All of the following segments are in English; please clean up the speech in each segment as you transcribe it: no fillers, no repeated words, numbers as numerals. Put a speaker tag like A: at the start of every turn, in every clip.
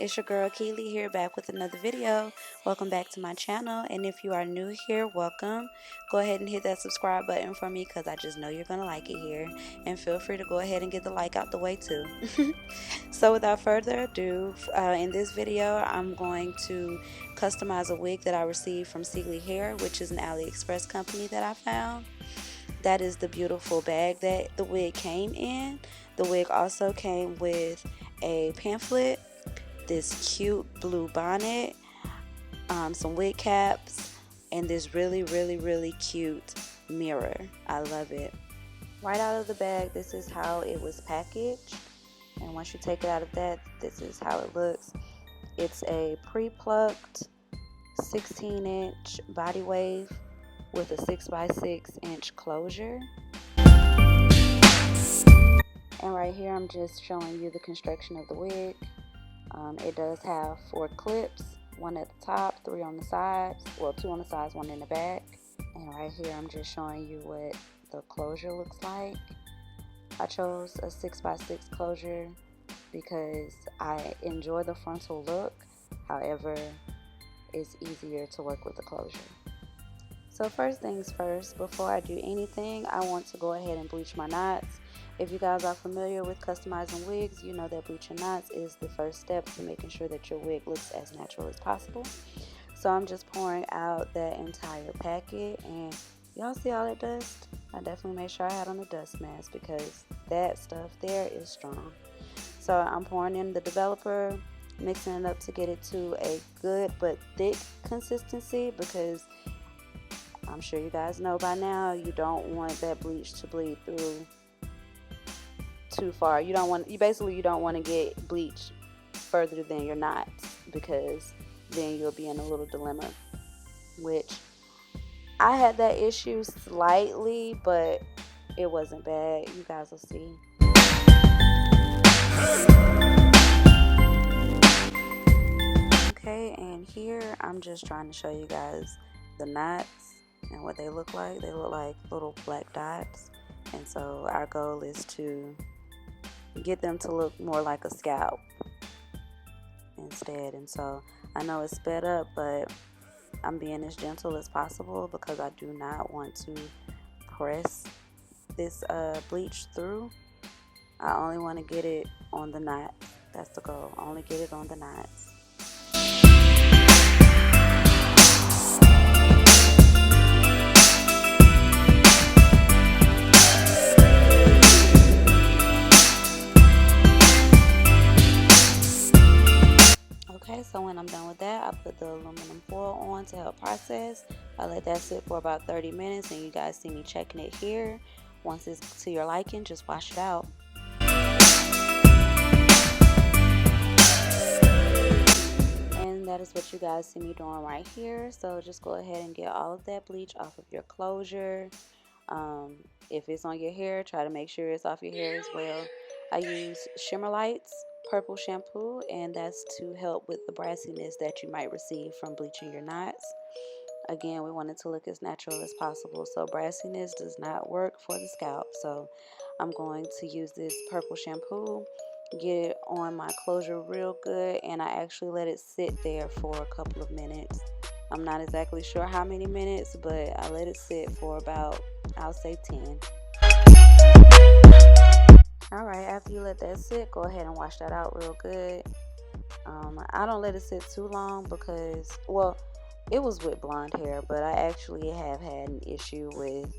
A: it's your girl KERRISHA here, back with another video. Welcome back to my channel, and if you are new here, welcome. Go ahead and hit that subscribe button for me because I just know you're going to like it here. And feel free to go ahead and get the like out the way too. So without further ado, in this video, I'm going to customize a wig that I received from CELIE Hair, which is an AliExpress company that I found. That is the beautiful bag that the wig came in. The wig also came with a pamphlet, this cute blue bonnet, some wig caps, and this really cute mirror. I love it. Right out of the bag, this is how it was packaged, and once you take it out of that, this is how it looks. It's a pre-plucked 16-inch body wave with a 6x6-inch closure. And right here I'm just showing you the construction of the wig. It does have 4 clips, 1 at the top, 3 on the sides, well 2 on the sides, 1 in the back. And right here I'm just showing you what the closure looks like. I chose a 6x6 closure because I enjoy the frontal look, however it's easier to work with the closure. So first things first, before I do anything, I want to go ahead and bleach my knots. If you guys are familiar with customizing wigs, you know that bleaching knots is the first step to making sure that your wig looks as natural as possible. So I'm just pouring out that entire packet, and y'all see all that dust? I definitely made sure I had on a dust mask because that stuff there is strong. So I'm pouring in the developer, mixing it up to get it to a good but thick consistency, because I'm sure you guys know by now you don't want that bleach to bleed through too far. You don't want to get bleach further than your knots, because then you'll be in a little dilemma, which I had that issue slightly, but it wasn't bad. You guys will see. Okay, and here I'm just trying to show you guys the knots and what they look like. They look like little black dots, and so our goal is to get them to look more like a scalp instead. And so I know it's sped up, but I'm being as gentle as possible because I do not want to press this bleach through. I only want to get it on the knot. That's the goal. Only get it on the knots. Okay, so when I'm done with that, I put the aluminum foil on to help process. I let that sit for about 30 minutes, and you guys see me checking it here. Once it's to your liking, just wash it out. And that is what you guys see me doing right here. So just go ahead and get all of that bleach off of your closure. If it's on your hair, try to make sure it's off your hair as well. I use Shimmer Lights purple shampoo, and that's to help with the brassiness that you might receive from bleaching your knots. Again, we want it to look as natural as possible, so brassiness does not work for the scalp. So I'm going to use this purple shampoo, get it on my closure real good, and I actually let it sit there for a couple of minutes. I'm not exactly sure how many minutes, but I let it sit for about, I'll say 10. Alright, after you let that sit, go ahead and wash that out real good. I don't let it sit too long because, well, it was with blonde hair, but I actually have had an issue with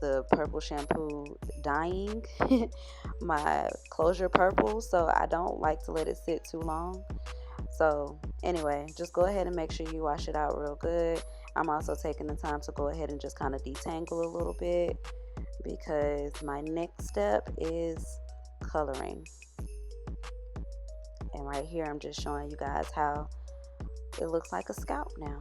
A: the purple shampoo dyeing my closure purple, so I don't like to let it sit too long. So anyway, just go ahead and make sure you wash it out real good. I'm also taking the time to go ahead and just kind of detangle a little bit, because my next step is coloring. And right here I'm just showing you guys how it looks like a scalp now.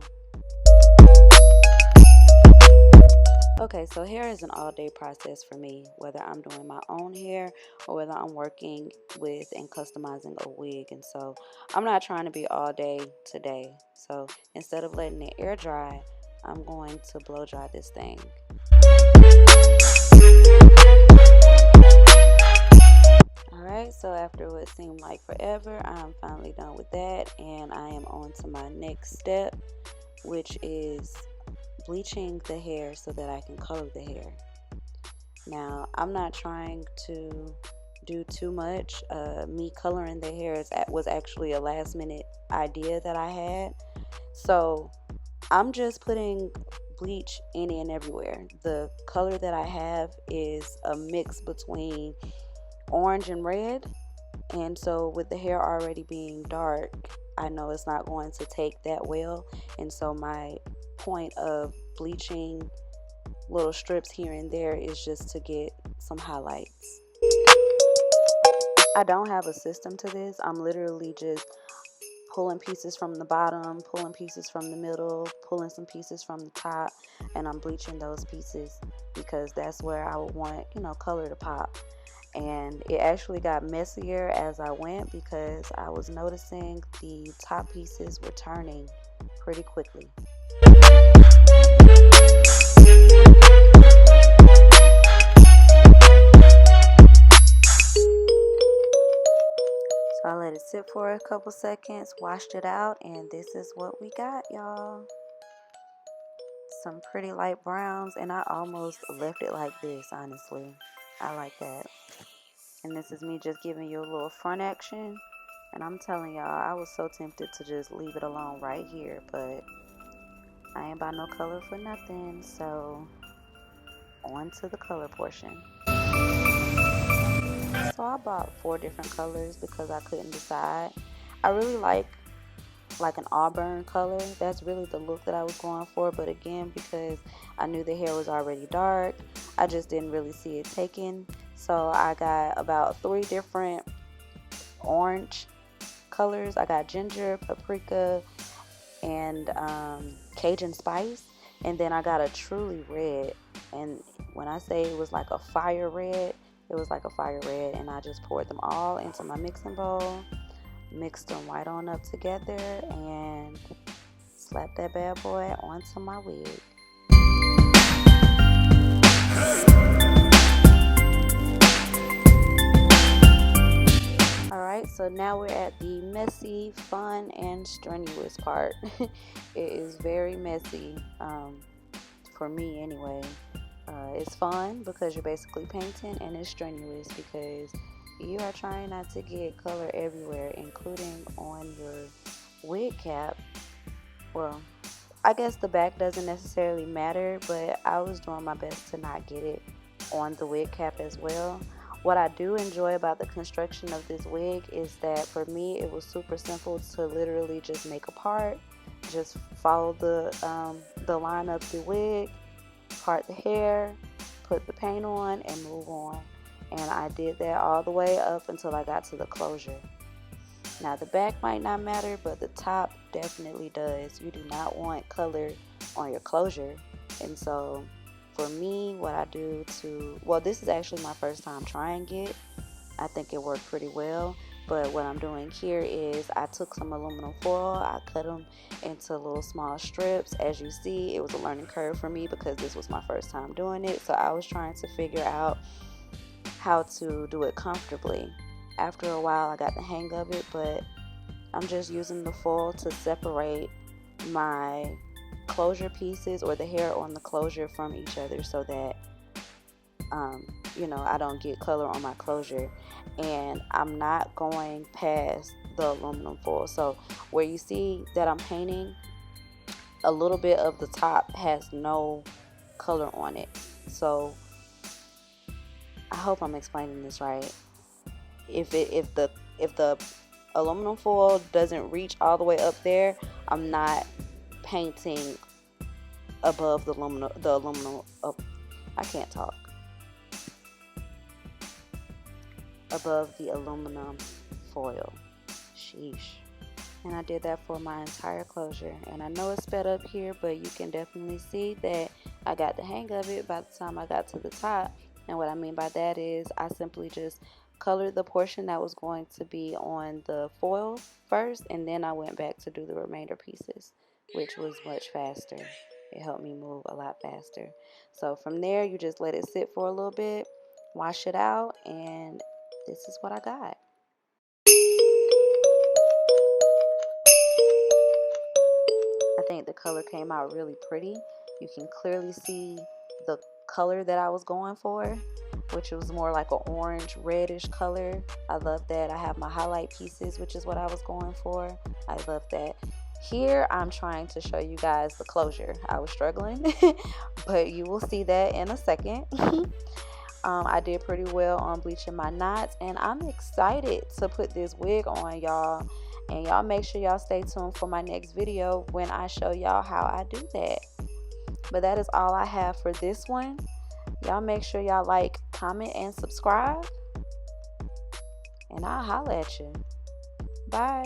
A: Okay, so hair is an all-day process for me, whether I'm doing my own hair or whether I'm working with and customizing a wig. And so I'm not trying to be all day today. So instead of letting it air dry, I'm going to blow dry this thing. Alright, so after what seemed like forever, I'm finally done with that, and I am on to my next step, which is bleaching the hair so that I can color the hair. Now, I'm not trying to do too much. Me coloring the hair was actually a last minute idea that I had. So I'm just putting bleach any and everywhere. The color that I have is a mix between orange and red. And so with the hair already being dark, I know it's not going to take that well. And so my point of bleaching little strips here and there is just to get some highlights. I don't have a system to this. I'm literally just pulling pieces from the bottom, pulling pieces from the middle, pulling some pieces from the top, and I'm bleaching those pieces because that's where I would want, color to pop. And it actually got messier as I went because I was noticing the top pieces were turning pretty quickly. So I let it sit for a couple seconds, washed it out, and this is what we got, y'all. Some pretty light browns, and I almost left it like this, honestly. I like that. And this is me just giving you a little front action. And I'm telling y'all, I was so tempted to just leave it alone right here, but I ain't buy no color for nothing. So on to the color portion. So I bought 4 different colors because I couldn't decide. I really like an auburn color. That's really the look that I was going for, but again, because I knew the hair was already dark, I just didn't really see it taken. So I got about 3 different orange colors. I got ginger, paprika, and Cajun spice, and then I got a truly red. And when I say it was like a fire red, it was like a fire red, and I just poured them all into my mixing bowl, mixed them right on up together, and slapped that bad boy onto my wig. Alright, so now we're at the messy, fun, and strenuous part. It is very messy, for me anyway. It's fun because you're basically painting, and it's strenuous because you are trying not to get color everywhere, including on your wig cap. Well, I guess the back doesn't necessarily matter, but I was doing my best to not get it on the wig cap as well. What I do enjoy about the construction of this wig is that for me it was super simple to literally just make a part, just follow the line of the wig, part the hair, put the paint on, and move on. And I did that all the way up until I got to the closure. Now the back might not matter, but the top definitely does. You do not want color on your closure. And so for me, what I do this is actually my first time trying it. I think it worked pretty well. But what I'm doing here is I took some aluminum foil, I cut them into little small strips. As you see, it was a learning curve for me because this was my first time doing it. So I was trying to figure out how to do it comfortably. After a while, I got the hang of it, but I'm just using the foil to separate my closure pieces or the hair on the closure from each other so that I don't get color on my closure. And I'm not going past the aluminum foil. So where you see that I'm painting, a little bit of the top has no color on it. So I hope I'm explaining this right. If the aluminum foil doesn't reach all the way up there, I'm not painting above the aluminum I can't talk. Above the aluminum foil. Sheesh. And I did that for my entire closure. And I know it's sped up here, but you can definitely see that I got the hang of it by the time I got to the top. And what I mean by that is I simply just colored the portion that was going to be on the foil first, and then I went back to do the remainder pieces, which was much faster. It helped me move a lot faster. So from there, you just let it sit for a little bit, wash it out, and this is what I got. I think the color came out really pretty. You can clearly see the color that I was going for, which was more like an orange reddish color. I love that. I have my highlight pieces, which is what I was going for. I love that. Here I'm trying to show you guys the closure. I was struggling, but you will see that in a second. I did pretty well on bleaching my knots, and I'm excited to put this wig on, y'all. And y'all make sure y'all stay tuned for my next video when I show y'all how I do that. But that is all I have for this one. Y'all make sure y'all like, comment, and subscribe. And I'll holla at you. Bye.